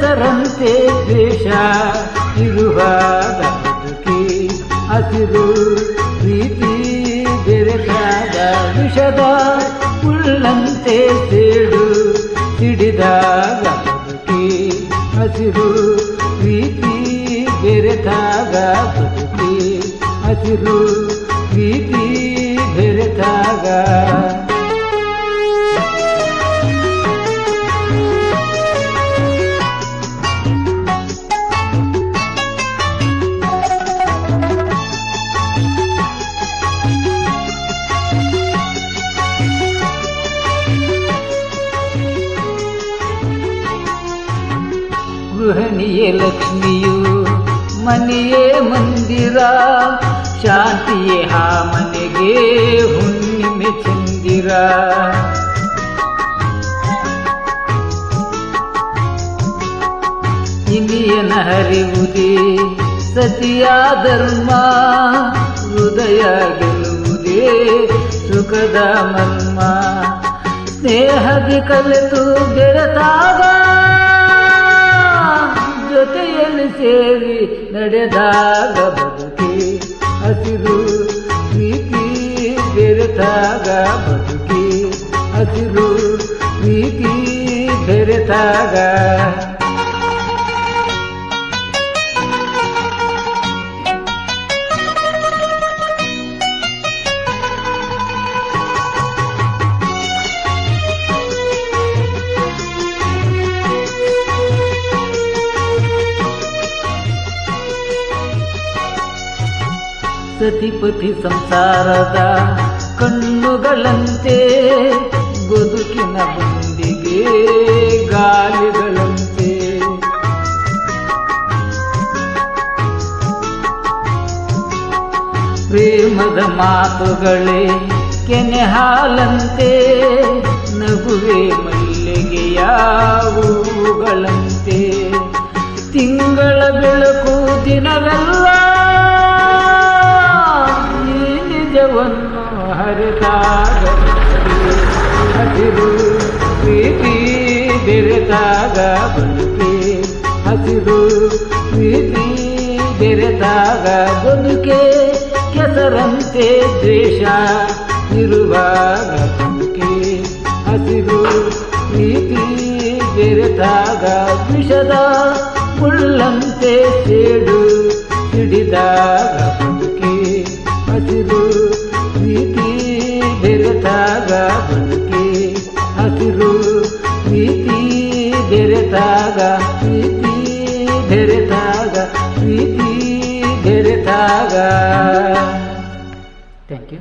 ಕೆಸರಂತೆ ದ್ವೇಷ ಇರುವಾಗ ಬದುಕಿ ಹಸಿರು ಪ್ರೀತಿ ಬೆರೆತಾಗ ವಿಷದ ಉಳ್ಳಂತೆ ಸೇಡು ಸಿಡಿದಾಗ ಬದುಕಿ ಹಸಿರು ಪ್ರೀತಿ ಬೆರೆತಾಗ ಬದುಕಿ ಹಸಿರು ಪ್ರೀತಿ ಬೆರೆತಾಗ ಗೃಹಿಣಿಯೇ ಲಕ್ಷ್ಮಿಯು ಮನೆಯೇ ಮಂದಿರ ಶಾಂತಿಯೇ ಆ ಮನೆಗೆ ಹುಣ್ಣಿಮೆ ಚಂದಿರ ಇನಿಯನ ಹರಿವುದೇ ಸತಿಯ ಧರ್ಮ ಹೃದಯ ಗೆಲ್ಲುವುದೇ ಸುಖದ ಮರ್ಮ ಸ್ನೇಹದಿ ಕಲೆತು ಬೆರೆತಾಗ ಜೊತೆಯಲ್ಲಿ ಸೇರಿ ನಡೆದಾಗ ಬದುಕಿ ಹಸಿರು ಪ್ರೀತಿ ಬೆರೆತಾಗ ಬದುಕಿ ಹಸಿರು ಪ್ರೀತಿ ಬೆರೆತಾಗ ಸತಿಪತಿ ಸಂಸಾರದ ಕಣ್ಣುಗಳಂತೆ ಬದುಕಿನ ಬಂದಿಗೆ ಗಾಲಿಗಳಂತೆ ಪ್ರೇಮದ ಮಾತುಗಳೇ ಕೆನೆ ಹಾಲಂತೆ ನಗುವೆ ಮಲ್ಲಿಗೆಯ ಹೂವುಗಳಂತೆ ತಿಂಗಳ ಬೆಳಕು ದಿನವೆಲ್ಲ ನಿಜವನ್ನು ಹರಿದಾಗ ಹಸಿರು ಪ್ರೀತಿ ಬೆರೆತಾಗ ಬದುಕಿ ಹಸಿರು ಪ್ರೀತಿ ಬೆರೆತಾಗ ಬದುಕೆ ಕೆಸರಂತೆ ದ್ವೇಷ ಇರುವಾಗ ಬದುಕಿ ಹಸಿರು ಪ್ರೀತಿ ಬೆರೆತಾಗ ವಿಷದ ಮುಳ್ಳಂತೆ ಸೇಡು ಸಿಡಿದಾಗ ಬದುಕಿ ಹಸಿರು ಪ್ರೀತಿ ಬೆರೆತಾಗ ಬದುಕಿ ಹಸಿರು ಪ್ರೀತಿ ಬೆರೆತಾಗ ಪ್ರೀತಿ ಬೆರೆತಾಗ ಪ್ರೀತಿ ಬೆರೆತಾಗ ಥ್ಯಾಂಕ್ ಯು.